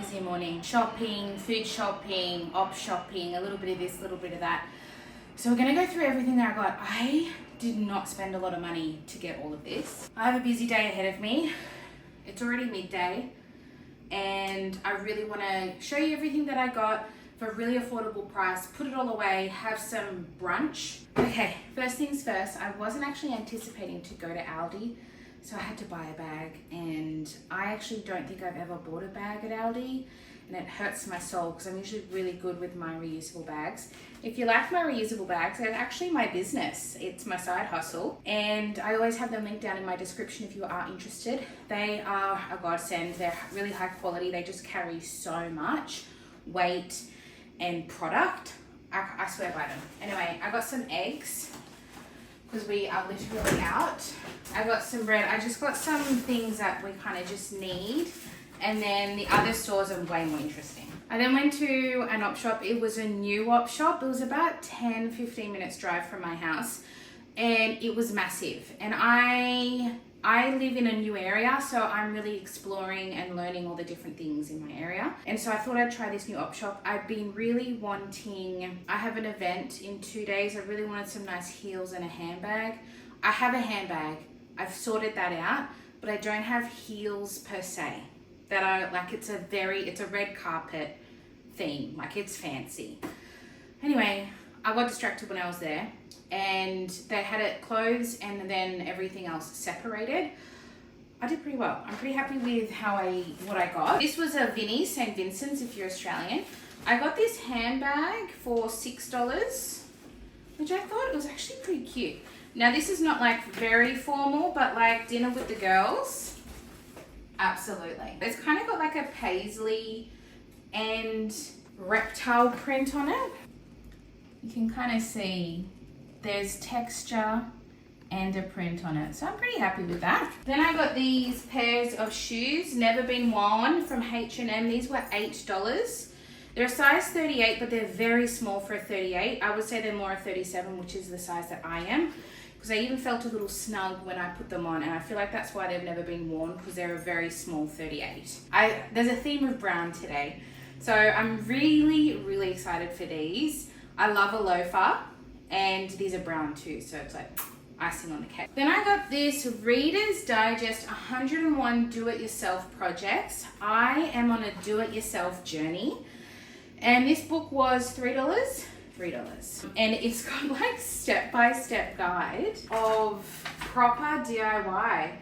busy morning. Shopping, food shopping, op shopping, a little bit of this, a little bit of that. So we're gonna go through everything that I got. I did not spend a lot of money to get all of this. I have a busy day ahead of me. It's already midday and I really wanna show you everything that I got for a really affordable price, put it all away, have some brunch. Okay, first things first, I wasn't actually anticipating to go to Aldi, so I had to buy a bag, and I actually don't think I've ever bought a bag at Aldi, and it hurts my soul because I'm usually really good with my reusable bags. If you like my reusable bags, they're actually my business. It's my side hustle, and I always have them linked down in my description if you are interested. They are a godsend. They're really high quality. They just carry so much weight and product. I swear by them. Anyway, I got some eggs because we are literally out. I got some bread. I just got some things that we kind of just need, and then the other stores are way more interesting. I then went to an op shop. It was a new op shop. It was about 10-15 minutes drive from my house, and it was massive. And I live in a new area, so I'm really exploring and learning all the different things in my area. And so I thought I'd try this new op shop. I've been really wanting, I have an event in 2 days. I really wanted some nice heels and a handbag. I have a handbag. I've sorted that out, but I don't have heels per se. That are like, it's a red carpet theme. Like, it's fancy. Anyway, I got distracted when I was there, and they had it clothes and then everything else separated. I did pretty well. I'm pretty happy with what I got. This was a Vinnie's, St. Vincent's if you're Australian. I got this handbag for $6, which I thought it was actually pretty cute. Now this is not like very formal, but like dinner with the girls, absolutely. It's kind of got like a paisley and reptile print on it. You can kind of see there's texture and a print on it, so I'm pretty happy with that. Then I got these pairs of shoes, never been worn, from H&M. These were $8. They're a size 38, but they're very small for a 38. I would say they're more a 37, which is the size that I am, because I even felt a little snug when I put them on, and I feel like that's why they've never been worn, because they're a very small 38. There's a theme of brown today, so I'm really, really excited for these. I love a loafer, and these are brown too, so it's like icing on the cake. Then I got this Reader's Digest 101 Do-It-Yourself Projects. I am on a do-it-yourself journey, and this book was $3. And it's got like step-by-step guide of proper DIY,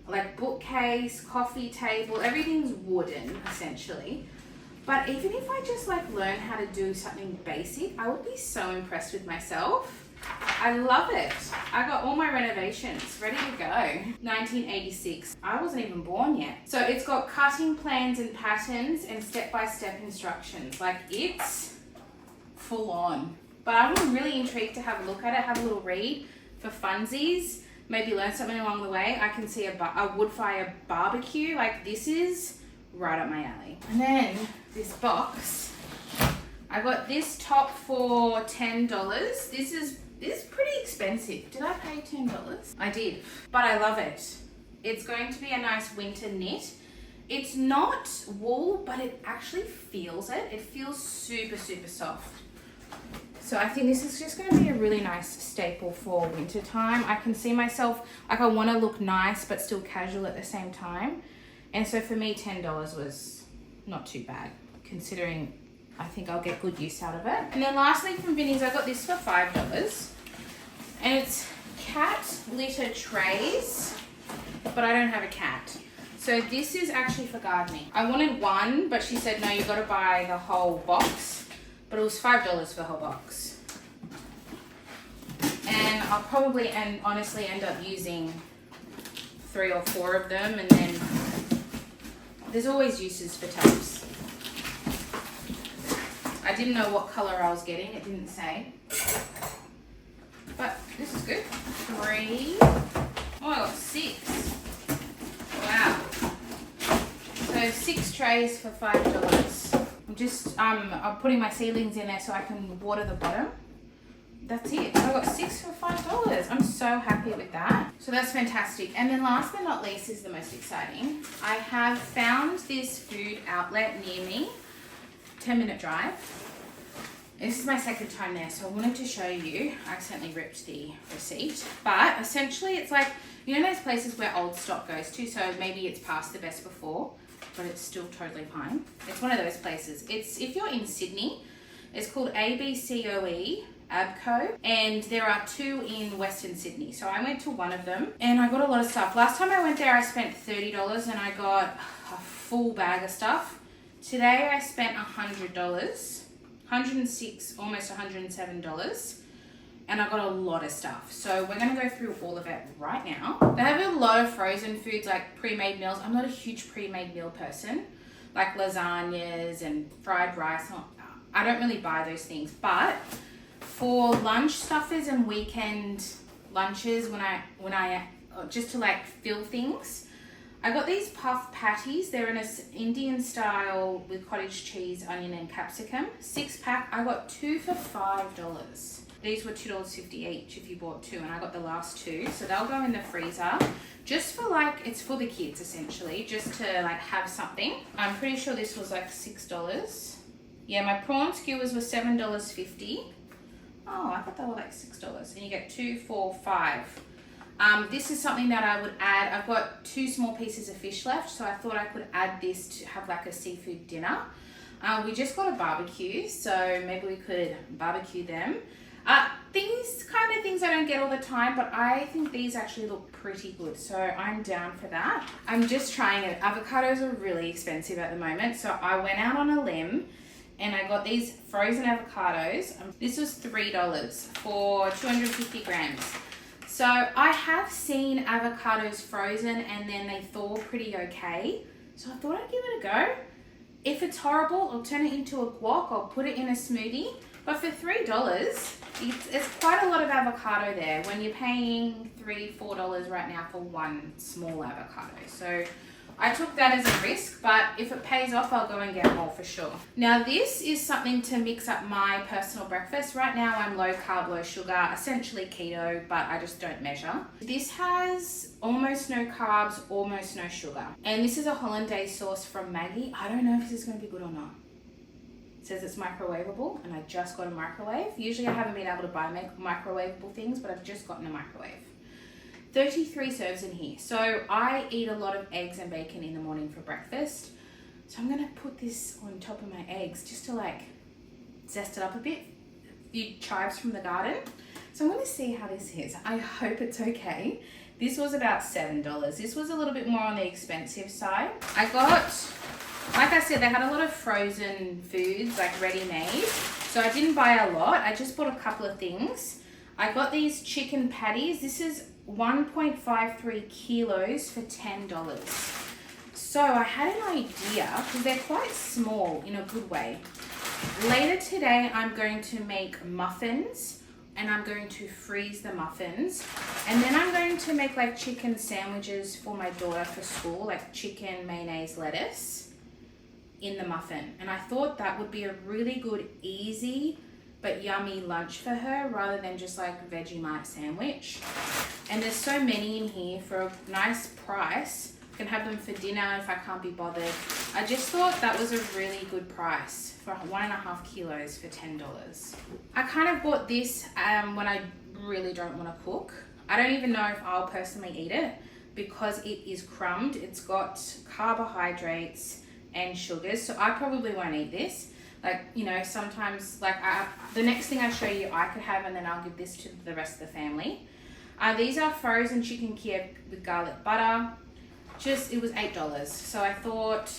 like bookcase, coffee table, everything's wooden essentially. But even if I just like learn how to do something basic, I would be so impressed with myself. I love it. I got all my renovations ready to go. 1986. I wasn't even born yet. So it's got cutting plans and patterns and step-by-step instructions. Like, it's full on. But I'm really intrigued to have a look at it, have a little read for funsies, maybe learn something along the way. I can see a wood fire barbecue. Like, this is right up my alley. And then this box, I got this top for $10. This is pretty expensive. Did I pay $10? I did, but I love it. It's going to be a nice winter knit. It's not wool, but it actually feels it. It feels super, super soft. So I think this is just going to be a really nice staple for winter time. I can see myself, like, I want to look nice, but still casual at the same time. And so for me, $10 was not too bad, considering I think I'll get good use out of it. And then lastly from Vinnie's, I got this for $5. And it's cat litter trays, but I don't have a cat. So this is actually for gardening. I wanted one, but she said, no, you've got to buy the whole box. But it was $5 for the whole box. And I'll probably and honestly end up using 3 or 4 of them, and then there's always uses for tubs. I didn't know what color I was getting, it didn't say. But this is good. 3. Oh, I got 6. Wow. So 6 trays for $5. I'm putting my seedlings in there so I can water the bottom. that's it. I got 6 for $5. I'm so happy with that. So that's fantastic. And then last but not least is the most exciting. I have found this food outlet near me, 10-minute drive. This is my second time there, so I wanted to show you. I accidentally ripped the receipt, but essentially it's like, you know those places where old stock goes to, so maybe it's past the best before, but it's still totally fine. It's one of those places. It's, if you're in Sydney, it's called ABCOE, Abco, and there are 2 in Western Sydney. So I went to one of them and I got a lot of stuff. Last time I went there, I spent $30 and I got a full bag of stuff. Today I spent $100, $106, almost $107. And I got a lot of stuff. So we're gonna go through all of it right now. They have a lot of frozen foods, like pre-made meals. I'm not a huge pre-made meal person, like lasagnas and fried rice. I don't really buy those things, but for lunch stuffers and weekend lunches, when I just to like fill things, I got these puff patties. They're in an Indian style with cottage cheese, onion and capsicum. 6-pack, I got 2 for $5. These were $2.50 each if you bought 2, and I got the last 2. So they'll go in the freezer just for like, it's for the kids essentially, just to like have something. I'm pretty sure this was like $6. Yeah, my prawn skewers were $7.50. Oh, I thought they were like $6. And you get 2 for $5. This is something that I would add. I've got 2 small pieces of fish left, so I thought I could add this to have like a seafood dinner. We just got a barbecue, so maybe we could barbecue them. These kind of things I don't get all the time, but I think these actually look pretty good, so I'm down for that. I'm just trying it. Avocados are really expensive at the moment, so I went out on a limb and I got these frozen avocados. This was $3 for 250 grams. So I have seen avocados frozen and then they thaw pretty okay. So I thought I'd give it a go. If it's horrible, I'll turn it into a guac. I'll put it in a smoothie. But for $3, it's quite a lot of avocado there when you're paying $3, $4 right now for one small avocado. So I took that as a risk, but if it pays off, I'll go and get more for sure. Now this is something to mix up my personal breakfast. Right now I'm low carb, low sugar, essentially keto, but I just don't measure. This has almost no carbs, almost no sugar. And this is a hollandaise sauce from Maggie. I don't know if this is going to be good or not. It says it's microwavable, and I just got a microwave. Usually I haven't been able to buy microwavable things, but I've just gotten a microwave. 33 serves in here. So I eat a lot of eggs and bacon in the morning for breakfast. So I'm gonna put this on top of my eggs just to like zest it up a bit. A few chives from the garden. So I'm gonna see how this is. I hope it's okay. This was about $7. This was a little bit more on the expensive side. I got, like I said, they had a lot of frozen foods, like ready-made. So I didn't buy a lot. I just bought a couple of things. I got these chicken patties. This is 1.53 kilos for $10. So I had an idea, because they're quite small in a good way. Later today, I'm going to make muffins, and I'm going to freeze the muffins. And then I'm going to make like chicken sandwiches for my daughter for school, like chicken, mayonnaise, lettuce in the muffin. And I thought that would be a really good, easy, but yummy lunch for her rather than just like Vegemite sandwich. And there's so many in here for a nice price. I can have them for dinner if I can't be bothered. I just thought that was a really good price for 1.5 kilos for $10. I kind of bought this when I really don't want to cook. I don't even know if I'll personally eat it because it is crumbed. It's got carbohydrates and sugars, so I probably won't eat this. Like, you know, sometimes, like, the next thing I show you, I could have, and then I'll give this to the rest of the family. These are frozen chicken Kiev with garlic butter. It was $8. So I thought,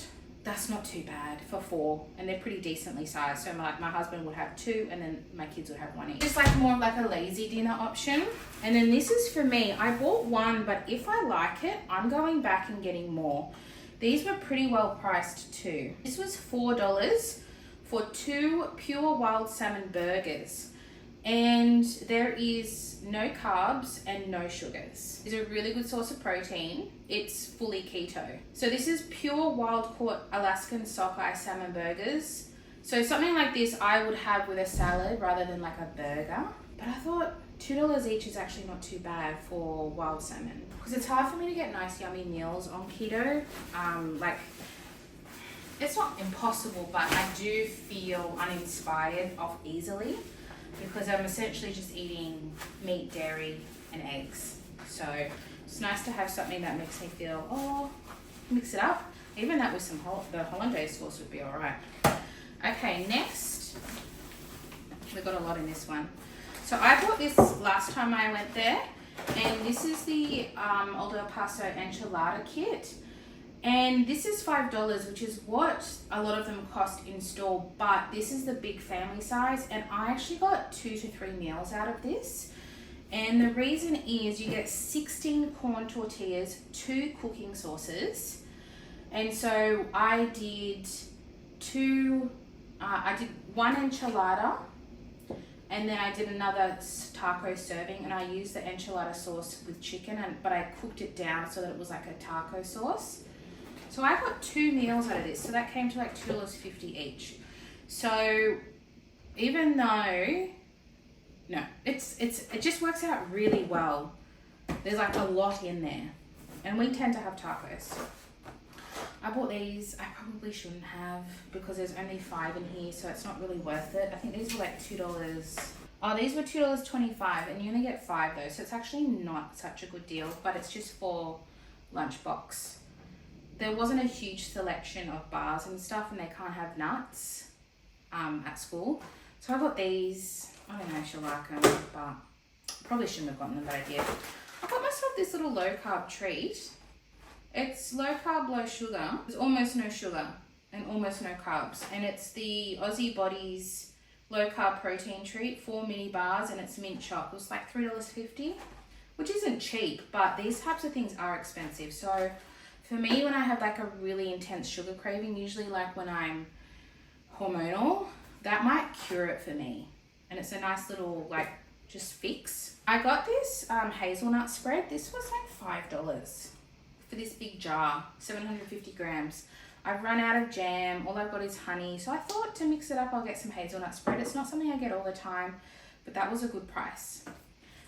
that's not too bad for 4, and they're pretty decently sized. So my husband would have 2, and then my kids would have 1 each. Just like more of like a lazy dinner option. And then this is for me. I bought 1, but if I like it, I'm going back and getting more. These were pretty well priced too. This was $4 for 2 pure wild salmon burgers. And there is no carbs and no sugars. It's a really good source of protein. It's fully keto. So this is pure wild caught Alaskan sockeye salmon burgers. So something like this I would have with a salad rather than like a burger. But I thought $2 each is actually not too bad for wild salmon. Because it's hard for me to get nice yummy meals on keto. Like, it's not impossible, but I do feel uninspired off easily because I'm essentially just eating meat, dairy, and eggs. So it's nice to have something that makes me feel, oh, mix it up. Even that with some the hollandaise sauce would be all right. Okay, next, we got a lot in this one. So I bought this last time I went there, and this is the Old El Paso enchilada kit. And this is $5, which is what a lot of them cost in store, but this is the big family size, and I actually got 2 to 3 meals out of this. And the reason is you get 16 corn tortillas, 2 cooking sauces, and so I did one enchilada, and then I did another taco serving, and I used the enchilada sauce with chicken, but I cooked it down so that it was like a taco sauce. So I got 2 meals out of this, so that came to like $2.50 each. So even though, no, it just works out really well. There's like a lot in there, and we tend to have tacos. I bought these. I probably shouldn't have because there's only 5 in here, so it's not really worth it. I think these were like $2. Oh, these were $2.25, and you only get 5 though, so it's actually not such a good deal, but it's just for lunchbox. There wasn't a huge selection of bars and stuff, and they can't have nuts at school. So I got these. I don't know if you'll like them, but probably shouldn't have gotten them, but I did. I got myself this little low carb treat. It's low carb, low sugar. There's almost no sugar and almost no carbs. And it's the Aussie Bodies low carb protein treat, 4 mini bars, and it's mint choc. It was like $3.50, which isn't cheap, but these types of things are expensive. So for me, when I have like a really intense sugar craving, usually like when I'm hormonal, that might cure it for me. And it's a nice little like just fix. I got this hazelnut spread. This was like $5 for this big jar, 750 grams. I've run out of jam. All I've got is honey. So I thought to mix it up, I'll get some hazelnut spread. It's not something I get all the time, but that was a good price.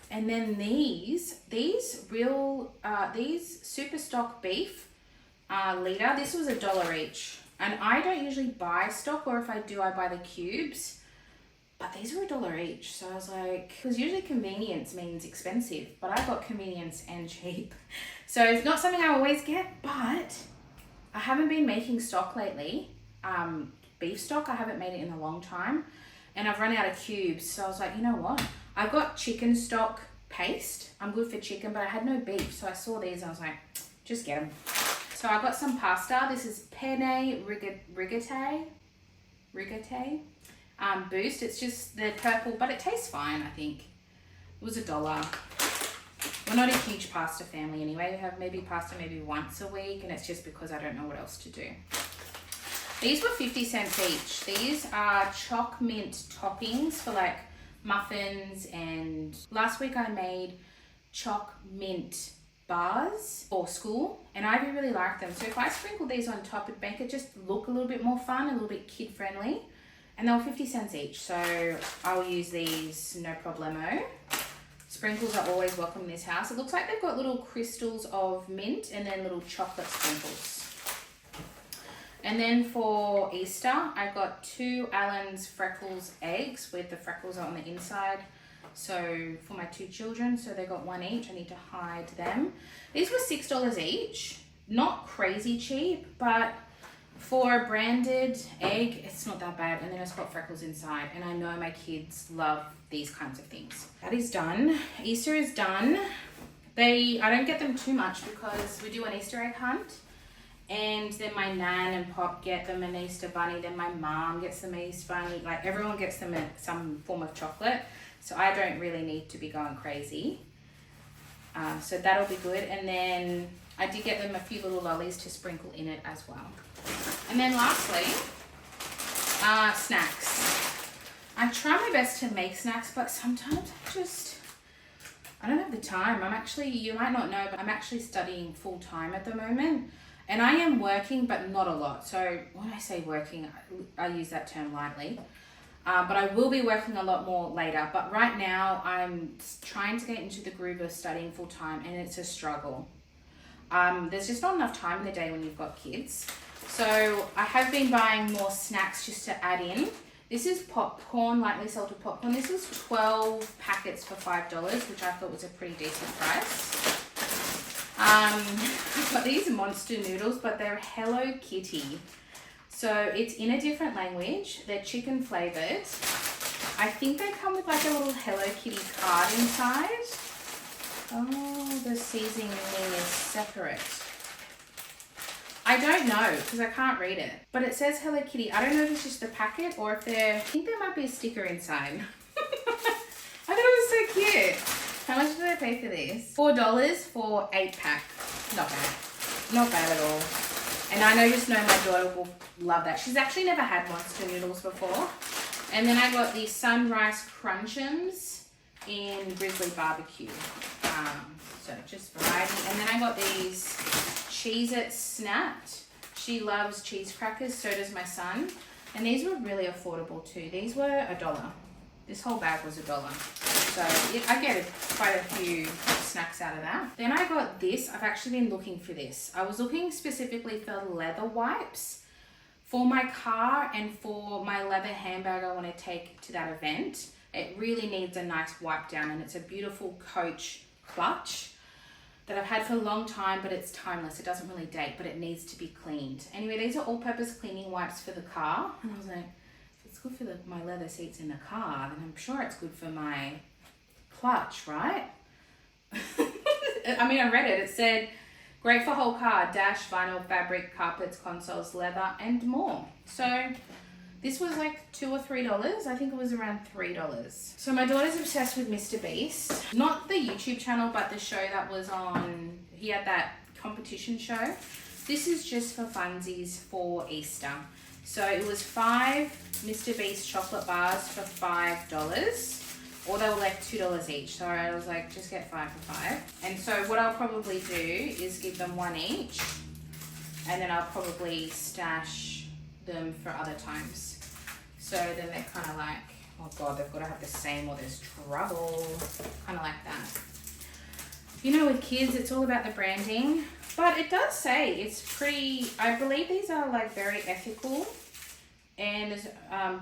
And then these super stock beef liter, this was $1 each. And I don't usually buy stock, or if I do, I buy the cubes. But these were $1 each. So I was like, because usually convenience means expensive, but I got convenience and cheap. So it's not something I always get, but I haven't been making stock lately. Beef stock, I haven't made it in a long time. And I've run out of cubes. So I was like, you know what? I've got chicken stock paste. I'm good for chicken, but I had no beef. So I saw these and I was like, just get them. So I got some pasta. This is penne rigate. Boost. It's just the purple, but it tastes fine, I think. It was $1. We're not a huge pasta family anyway. We have maybe pasta maybe once a week, and it's just because I don't know what else to do. These were 50 cents each. These are choc mint toppings for like muffins, and last week I made choc mint bars for school, and I do really like them. So if I sprinkle these on top, it'd make it just look a little bit more fun, a little bit kid friendly. And they were 50 cents each, so I'll use these no problemo. Sprinkles are always welcome in this house. It looks like they've got little crystals of mint and then little chocolate sprinkles. And then for Easter, I got 2 Allen's Freckles eggs with the freckles on the inside. So for my 2 children, so they got 1 each. I need to hide them. These were $6 each. Not crazy cheap, but for a branded egg, it's not that bad. And then it's got freckles inside. And I know my kids love these kinds of things. That is done. Easter is done. I don't get them too much because we do an Easter egg hunt. And then my nan and pop get them an Easter bunny. Then my mom gets them an Easter bunny. Like everyone gets them some form of chocolate. So I don't really need to be going crazy. So that'll be good. And then I did get them a few little lollies to sprinkle in it as well. And then lastly, snacks. I try my best to make snacks, but sometimes I don't have the time. You might not know, but I'm actually studying full time at the moment. And I am working, but not a lot. So when I say working, I use that term lightly. But I will be working a lot more later. But right now I'm trying to get into the groove of studying full time, and it's a struggle. There's just not enough time in the day when you've got kids. So I have been buying more snacks just to add in. This is popcorn, lightly salted popcorn. This was 12 packets for $5, which I thought was a pretty decent price. I've got these monster noodles, but they're Hello Kitty. So it's in a different language. They're chicken flavored. I think they come with like a little Hello Kitty card inside. Oh, the seasoning is separate. I don't know because I can't read it, but it says Hello Kitty. I don't know if it's just the packet or if I think there might be a sticker inside. I thought it was so cute. How much did I pay for this? $4 for 8-pack. Not bad. Not bad at all. And I just know my daughter will love that. She's actually never had monster noodles before. And then I got these Sunrise Crunchums in Grizzly Barbecue. So just variety. And then I got these Cheez-It Snapped. She loves cheese crackers, so does my son. And these were really affordable too. These were $1. This whole bag was $1. So I get quite a few snacks out of that. Then I got this. I've actually been looking for this. I was looking specifically for leather wipes for my car and for my leather handbag I want to take to that event. It really needs a nice wipe down, and it's a beautiful Coach clutch that I've had for a long time, but it's timeless. It doesn't really date, but it needs to be cleaned. Anyway, these are all-purpose cleaning wipes for the car. And I was like, if it's good for my leather seats in the car, then I'm sure it's good for my clutch, right? I mean, I read it. It said, great for whole car, dash, vinyl, fabric, carpets, consoles, leather, and more. So this was like $2 or $3. I think it was around $3. So my daughter's obsessed with Mr. Beast. Not the YouTube channel, but the show that was on, he had that competition show. This is just for funsies for Easter. So it was 5 Mr. Beast chocolate bars for $5. Or they were like $2 each. So I was like, just get 5 for $5. And so what I'll probably do is give them one each. And then I'll probably stash them for other times. So then they're kind of like, oh God, they've got to have the same or there's trouble. Kind of like that. You know, with kids, it's all about the branding. But it does say it's pretty, I believe these are like very ethical and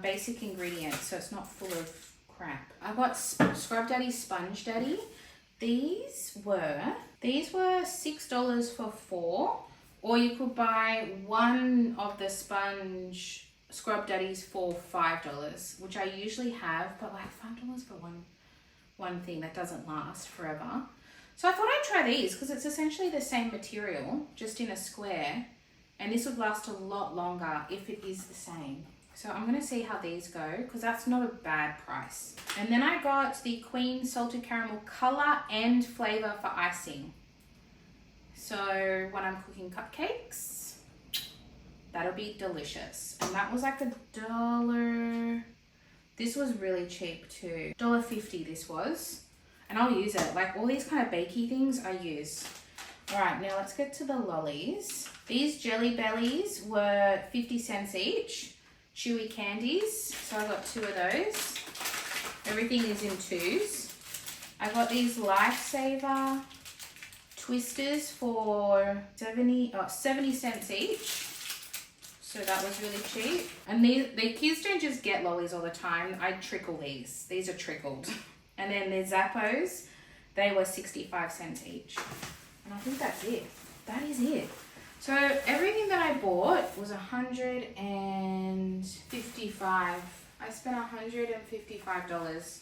basic ingredients. So it's not full of crap. I got Scrub Daddy Sponge Daddy. These were $6 for 4. Or you could buy one of the sponge Scrub Daddies for $5, which I usually have, but like $5 for one thing that doesn't last forever. So I thought I'd try these because it's essentially the same material, just in a square, and this would last a lot longer if it is the same. So I'm going to see how these go because that's not a bad price. And then I got the Queen Salted Caramel color and flavor for icing. So when I'm cooking cupcakes, that'll be delicious. And that was like $1. This was really cheap too. $1.50 this was. And I'll use it. Like all these kind of bakey things I use. All right, now let's get to the lollies. These Jelly Bellies were 50 cents each. Chewy candies. So I got 2 of those. Everything is in 2s. I got these Lifesaver Twisters for 70 cents each. So that was really cheap. And the kids don't just get lollies all the time. I trickle these. These are trickled. And then the Zappos, they were 65 cents each. And I think that's it. That is it. So everything that I bought was $155. I spent $155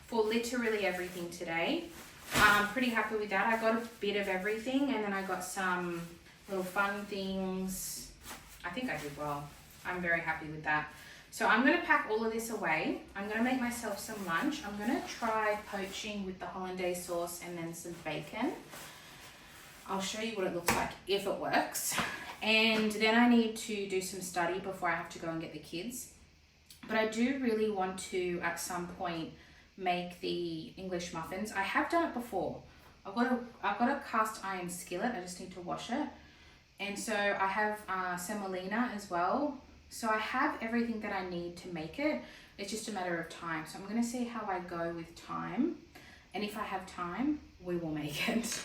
for literally everything today. I'm pretty happy with that. I got a bit of everything and then I got some little fun things. I think I did well. I'm very happy with that. So I'm going to pack all of this away. I'm going to make myself some lunch. I'm going to try poaching with the hollandaise sauce and then some bacon. I'll show you what it looks like if it works. And then I need to do some study before I have to go and get the kids. But I do really want to, at some point, make the English muffins. I have done it before. I've got a cast iron skillet. I just need to wash it. And so I have semolina as well. So I have everything that I need to make it. It's just a matter of time. So I'm going to see how I go with time. And if I have time, we will make it.